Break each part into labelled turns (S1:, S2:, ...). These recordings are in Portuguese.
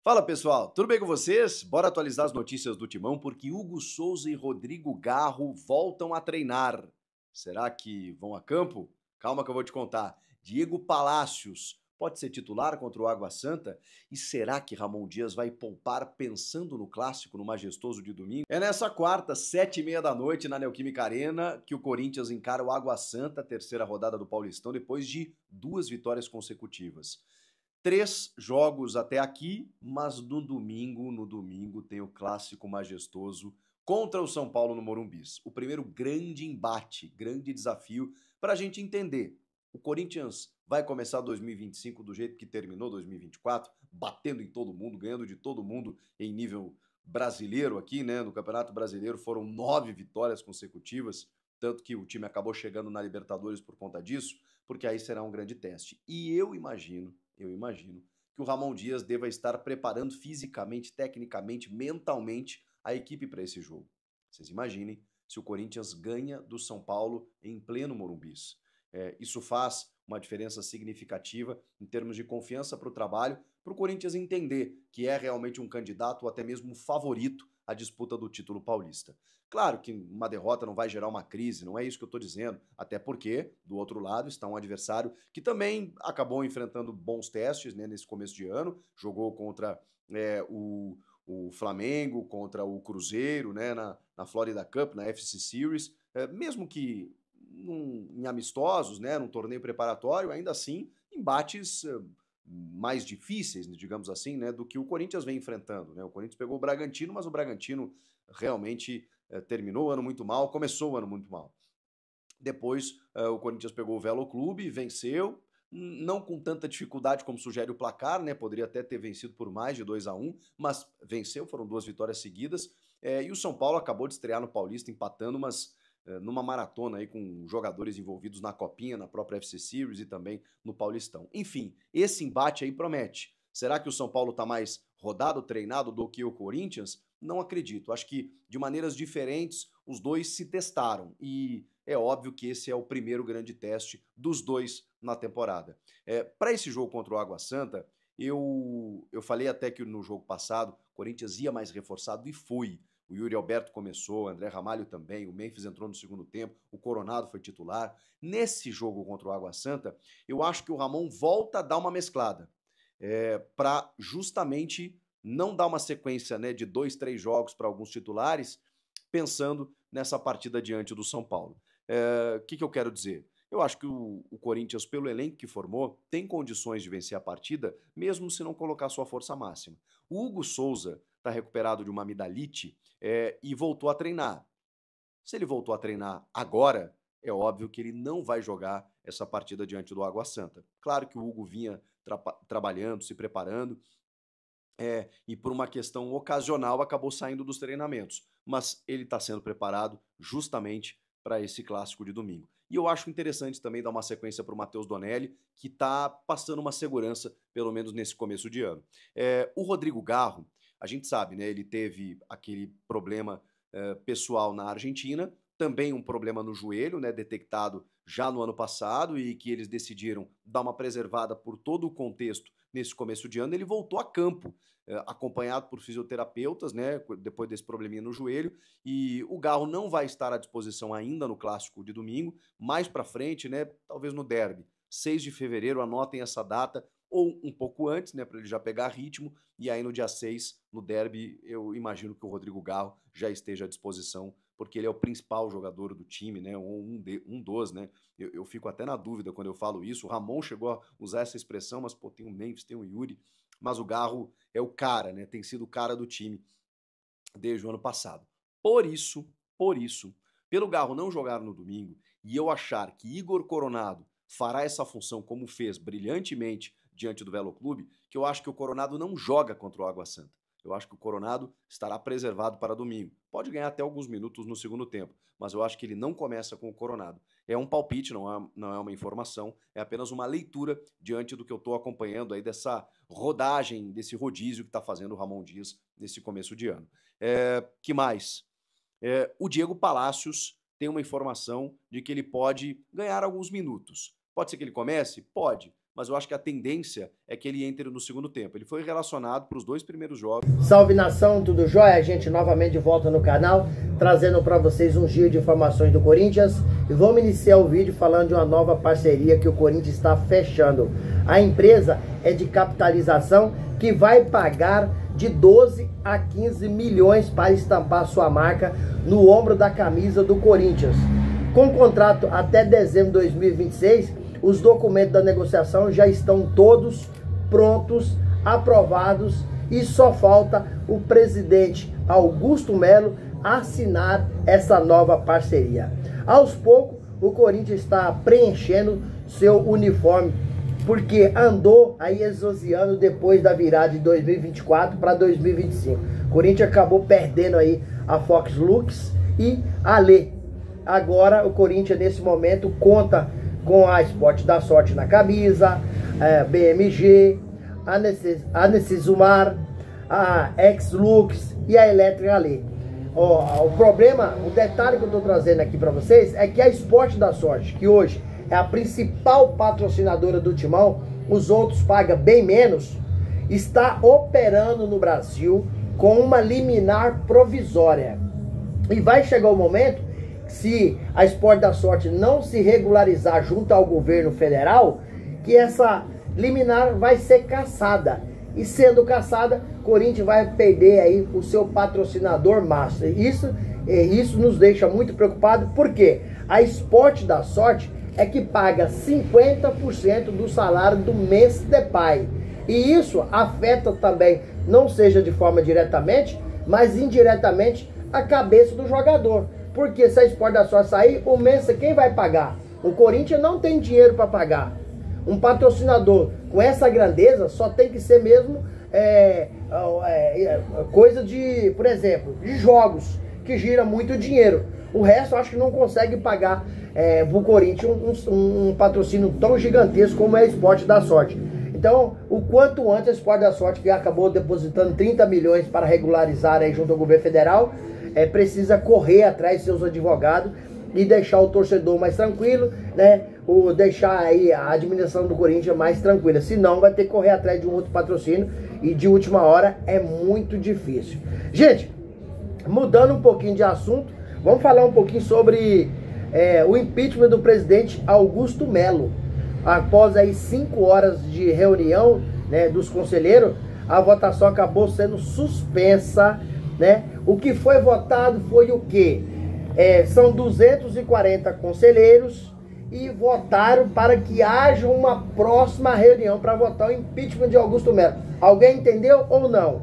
S1: Fala pessoal, tudo bem com vocês? Bora atualizar as notícias do Timão porque Hugo Souza e Rodrigo Garro voltam a treinar. Será que vão a campo? Calma que eu vou te contar. Diego Palácios pode ser titular contra o Água Santa? E será que Ramon Dias vai poupar pensando no clássico, no majestoso de domingo? É nessa quarta, 7h30 da noite, na Neoquímica Arena, que o Corinthians encara o Água Santa, terceira rodada do Paulistão, depois de 2 vitórias consecutivas. 3 jogos até aqui, mas no domingo tem o clássico majestoso contra o São Paulo no Morumbis. O primeiro grande embate, grande desafio para a gente entender. O Corinthians vai começar 2025 do jeito que terminou 2024, batendo em todo mundo, ganhando de todo mundo em nível brasileiro aqui, né? No Campeonato Brasileiro foram 9 vitórias consecutivas, tanto que o time acabou chegando na Libertadores por conta disso, porque aí será um grande teste. E eu imagino que o Ramon Dias deva estar preparando fisicamente, tecnicamente, mentalmente a equipe para esse jogo. Vocês imaginem se o Corinthians ganha do São Paulo em pleno Morumbis. Isso faz uma diferença significativa em termos de confiança para o trabalho, para o Corinthians entender que é realmente um candidato ou até mesmo um favorito à disputa do título paulista. Claro que uma derrota não vai gerar uma crise, não é isso que eu estou dizendo, até porque, do outro lado, está um adversário que também acabou enfrentando bons testes, né, nesse começo de ano, jogou contra o Flamengo, contra o Cruzeiro, né, na Florida Cup, na FC Series, mesmo que em amistosos, né, num torneio preparatório, ainda assim, embates mais difíceis, digamos assim, né, do que o Corinthians vem enfrentando, né? O Corinthians pegou o Bragantino, mas o Bragantino realmente terminou o ano muito mal, começou o ano muito mal. Depois o Corinthians pegou o Velo Clube, venceu, não com tanta dificuldade como sugere o placar, né? Poderia até ter vencido por mais de 2-1, mas venceu, foram 2 vitórias seguidas. E o São Paulo acabou de estrear no Paulista empatando, mas numa maratona aí com jogadores envolvidos na Copinha, na própria FC Series e também no Paulistão. Enfim, esse embate aí promete. Será que o São Paulo está mais rodado, treinado do que o Corinthians? Não acredito. Acho que de maneiras diferentes os dois se testaram e é óbvio que esse é o primeiro grande teste dos dois na temporada. Para esse jogo contra o Água Santa, eu falei até que no jogo passado o Corinthians ia mais reforçado e foi. O Yuri Alberto começou, o André Ramalho também, o Memphis entrou no segundo tempo, o Coronado foi titular. Nesse jogo contra o Água Santa, eu acho que o Ramon volta a dar uma mesclada para justamente não dar uma sequência, né, de 2, 3 jogos para alguns titulares, pensando nessa partida diante do São Paulo. O que eu quero dizer? Eu acho que o Corinthians, pelo elenco que formou, tem condições de vencer a partida, mesmo se não colocar sua força máxima. O Hugo Souza está recuperado de uma amidalite e voltou a treinar. Se ele voltou a treinar agora, é óbvio que ele não vai jogar essa partida diante do Água Santa. Claro que o Hugo vinha trabalhando, se preparando, e por uma questão ocasional acabou saindo dos treinamentos. Mas ele está sendo preparado justamente para esse clássico de domingo. E eu acho interessante também dar uma sequência para o Matheus Donelli, que está passando uma segurança, pelo menos nesse começo de ano. O Rodrigo Garro, a gente sabe, né? Ele teve aquele problema pessoal na Argentina, também um problema no joelho, né, detectado já no ano passado e que eles decidiram dar uma preservada por todo o contexto nesse começo de ano. Ele voltou a campo, acompanhado por fisioterapeutas, né, depois desse probleminha no joelho, e o Garro não vai estar à disposição ainda no clássico de domingo, mais para frente, né, talvez no derby. 6 de fevereiro, anotem essa data, ou um pouco antes, né, para ele já pegar ritmo, e aí no dia 6, no derby, eu imagino que o Rodrigo Garro já esteja à disposição, porque ele é o principal jogador do time, né, ou um dos, né, eu fico até na dúvida quando eu falo isso, o Ramon chegou a usar essa expressão, mas pô, tem o Memphis, tem o Yuri, mas o Garro é o cara, né, tem sido o cara do time desde o ano passado. Por isso, pelo Garro não jogar no domingo e eu achar que Igor Coronado fará essa função como fez brilhantemente diante do Velo Clube, que eu acho que o Coronado não joga contra o Água Santa. Eu acho que o Coronado estará preservado para domingo. Pode ganhar até alguns minutos no segundo tempo, mas eu acho que ele não começa com o Coronado. É um palpite, não é uma informação, é apenas uma leitura diante do que eu estou acompanhando aí dessa rodagem, desse rodízio que está fazendo o Ramon Dias nesse começo de ano. Que mais? O Diego Palácios tem uma informação de que ele pode ganhar alguns minutos. Pode ser que ele comece? Pode. mas eu acho que a tendência é que ele entre no segundo tempo. Ele foi relacionado para os 2 primeiros jogos.
S2: Salve nação, tudo jóia? A gente novamente de volta no canal, trazendo para vocês um giro de informações do Corinthians. E vamos iniciar o vídeo falando de uma nova parceria que o Corinthians está fechando. A empresa é de capitalização que vai pagar de 12 a 15 milhões para estampar sua marca no ombro da camisa do Corinthians. Com contrato até dezembro de 2026, os documentos da negociação já estão todos prontos, aprovados e só falta o presidente Augusto Melo assinar essa nova parceria. Aos poucos, o Corinthians está preenchendo seu uniforme, porque andou aí esvaziando depois da virada de 2024 para 2025. O Corinthians acabou perdendo aí a Fox Lux e a Lê. Agora o Corinthians nesse momento conta com a Esporte da Sorte na camisa, BMG, a Necesumar, a X-Lux e a Elétrica Lê. O problema, o detalhe que eu estou trazendo aqui para vocês é que a Esporte da Sorte, que hoje é a principal patrocinadora do Timão, os outros pagam bem menos, está operando no Brasil com uma liminar provisória. E vai chegar o momento, se a Esporte da Sorte não se regularizar junto ao governo federal, que essa liminar vai ser cassada. E sendo cassada, Corinthians vai perder aí o seu patrocinador master. Isso nos deixa muito preocupado, porque a Esporte da Sorte é que paga 50% do salário do mês de pai. E isso afeta também, não seja de forma diretamente, mas indiretamente, a cabeça do jogador. Porque se a Esporte da Sorte sair, o mês quem vai pagar? O Corinthians não tem dinheiro para pagar. Um patrocinador com essa grandeza só tem que ser mesmo coisa de, por exemplo, de jogos, que gira muito dinheiro. O resto eu acho que não consegue pagar pro Corinthians um patrocínio tão gigantesco como é a Esporte da Sorte. Então, o quanto antes a Esporte da Sorte, que acabou depositando 30 milhões para regularizar aí junto ao governo federal, precisa correr atrás de seus advogados e deixar o torcedor mais tranquilo, né? Ou deixar aí a administração do Corinthians mais tranquila. Senão vai ter que correr atrás de um outro patrocínio e de última hora é muito difícil. Gente, mudando um pouquinho de assunto, vamos falar um pouquinho sobre o impeachment do presidente Augusto Melo. Após aí 5 horas de reunião, né, dos conselheiros, a votação acabou sendo suspensa, né? O que foi votado foi o quê? São 240 conselheiros e votaram para que haja uma próxima reunião para votar o impeachment de Augusto Melo. Alguém entendeu ou não?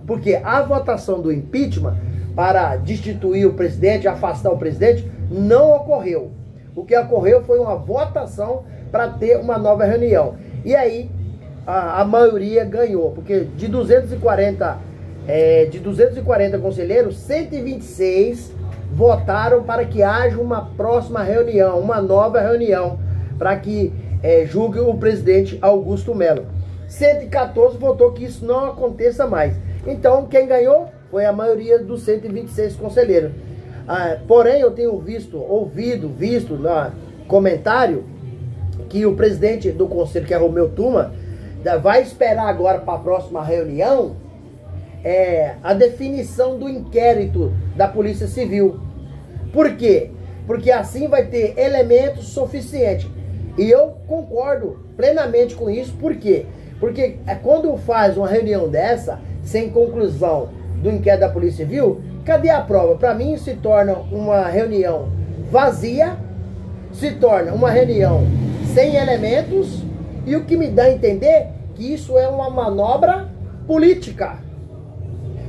S2: Porque a votação do impeachment para destituir o presidente, afastar o presidente, não ocorreu. O que ocorreu foi uma votação para ter uma nova reunião. E aí a maioria ganhou, porque de 240 conselheiros, 126 votaram para que haja uma próxima reunião, uma nova reunião, para que julgue o presidente Augusto Melo. 114 votou que isso não aconteça mais. Então, quem ganhou foi a maioria dos 126 conselheiros. Porém, eu tenho visto no comentário que o presidente do conselho, que é Romeu Tuma, vai esperar agora para a próxima reunião a definição do inquérito da Polícia Civil. Por quê? Porque assim vai ter elementos suficientes. E eu concordo plenamente com isso. Por quê? Porque quando faz uma reunião dessa, sem conclusão do inquérito da Polícia Civil, cadê a prova? Para mim se torna uma reunião vazia, se torna uma reunião sem elementos, e o que me dá a entender que isso é uma manobra política.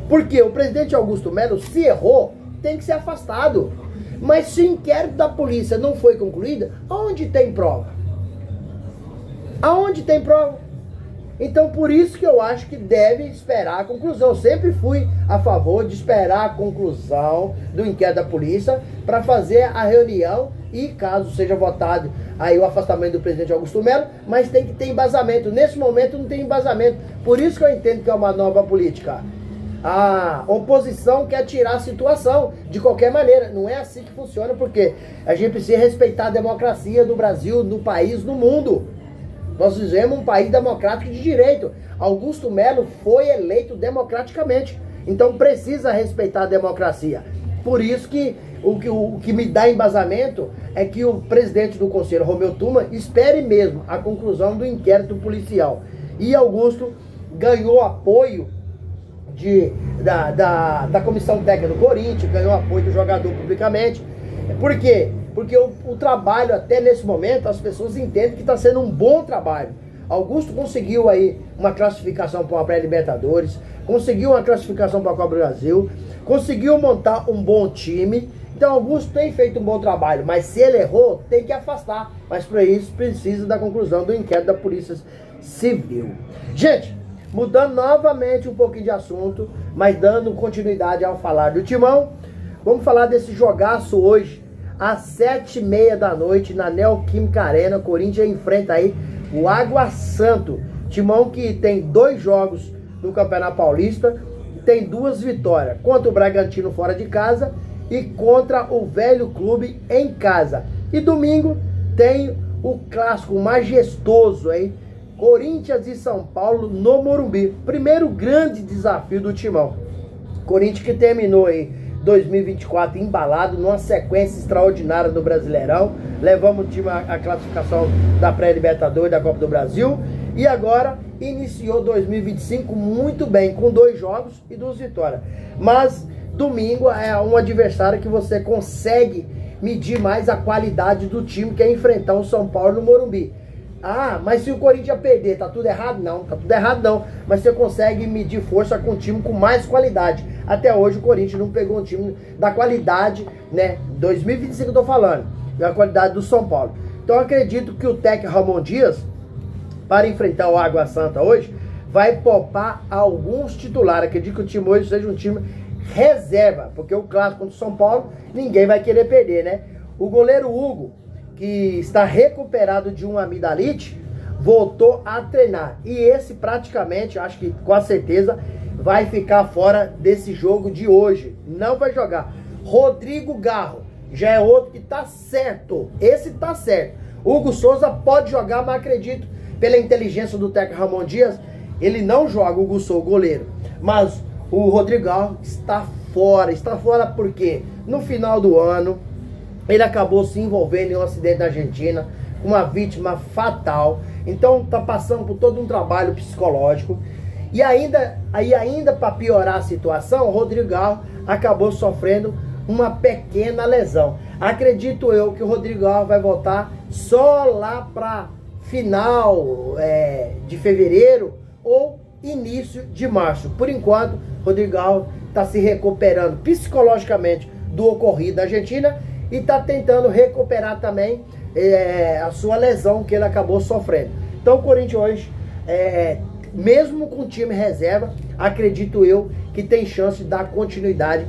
S2: Porque o presidente Augusto Melo, se errou, tem que ser afastado. Mas se o inquérito da polícia não foi concluído, aonde tem prova? Aonde tem prova? Então por isso que eu acho que deve esperar a conclusão. Eu sempre fui a favor de esperar a conclusão do inquérito da polícia para fazer a reunião e caso seja votado aí o afastamento do presidente Augusto Melo, mas tem que ter embasamento. Nesse momento não tem embasamento. Por isso que eu entendo que é uma nova política. A oposição quer tirar a situação de qualquer maneira. Não é assim que funciona, porque a gente precisa respeitar a democracia do Brasil, no país, no mundo. Nós vivemos um país democrático de direito. Augusto Melo foi eleito democraticamente. Então precisa respeitar a democracia. Por isso que o que me dá embasamento é que o presidente do Conselho, Romeu Tuma, espere mesmo a conclusão do inquérito policial. E Augusto ganhou apoio da comissão técnica do Corinthians, ganhou apoio do jogador publicamente. Por quê? Porque o trabalho, até nesse momento, as pessoas entendem que está sendo um bom trabalho. Augusto conseguiu aí uma classificação para uma pré-Libertadores, conseguiu uma classificação para a Copa do Brasil, conseguiu montar um bom time. Então Augusto tem feito um bom trabalho, mas se ele errou, tem que afastar. Mas para isso precisa da conclusão do inquérito da Polícia Civil. Gente, mudando novamente um pouquinho de assunto, mas dando continuidade ao falar do Timão, vamos falar desse jogaço hoje, às 7h30 da noite, na Neoquímica Arena. Corinthians enfrenta aí o Água Santa. Timão que tem 2 jogos no Campeonato Paulista, tem 2 vitórias, contra o Bragantino fora de casa e contra o Velho Clube em casa. E domingo tem o clássico majestoso, hein? Corinthians e São Paulo no Morumbi. Primeiro grande desafio do Timão. Corinthians que terminou aí 2024 embalado numa sequência extraordinária do Brasileirão. Levamos o time à classificação da pré-Libertadores, da Copa do Brasil. E agora iniciou 2025 muito bem, com 2 jogos e 2 vitórias. Mas domingo é um adversário que você consegue medir mais a qualidade do time, que é enfrentar o São Paulo no Morumbi. Ah, mas se o Corinthians perder, tá tudo errado? Não, tá tudo errado não. Mas você consegue medir força com um time com mais qualidade. Até hoje o Corinthians não pegou um time da qualidade, né? 2025 eu tô falando, da qualidade do São Paulo. Então eu acredito que o técnico Ramon Dias, para enfrentar o Água Santa hoje, vai poupar alguns titulares. Acredito que o time hoje seja um time reserva, porque o clássico contra o São Paulo, ninguém vai querer perder, né? O goleiro Hugo, que está recuperado de uma amidalite, voltou a treinar. E esse praticamente, acho que com a certeza, vai ficar fora desse jogo de hoje. Não vai jogar. Rodrigo Garro já é outro que tá certo. Esse tá certo. Hugo Souza pode jogar, mas acredito, pela inteligência do técnico Ramon Dias, ele não joga. O Hugo Souza, goleiro. Mas o Rodrigo Garro está fora. Está fora porque no final do ano ele acabou se envolvendo em um acidente na Argentina, com uma vítima fatal. Então tá passando por todo um trabalho psicológico. E ainda para piorar a situação, o Rodrigo Garro acabou sofrendo uma pequena lesão. Acredito eu que o Rodrigo Garro vai voltar só lá para final de fevereiro ou início de março. Por enquanto, o Rodrigo Garro está se recuperando psicologicamente do ocorrido na Argentina e está tentando recuperar também a sua lesão que ele acabou sofrendo. Então o Corinthians hoje, mesmo com o time reserva, acredito eu que tem chance de dar continuidade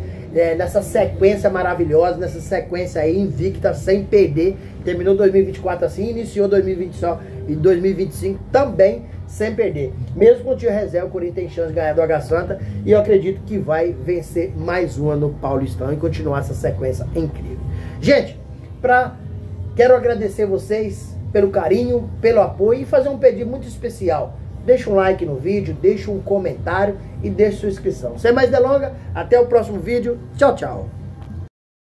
S2: nessa sequência maravilhosa, nessa sequência aí invicta, sem perder. Terminou 2024 assim, iniciou 2025 também sem perder. Mesmo com o time reserva, o Corinthians tem chance de ganhar do Água Santa e eu acredito que vai vencer mais uma no Paulistão e continuar essa sequência incrível. Gente, quero agradecer vocês pelo carinho, pelo apoio e fazer um pedido muito especial. Deixa um like no vídeo, deixa um comentário e deixa sua inscrição. Sem mais delongas, até o próximo vídeo. Tchau, tchau.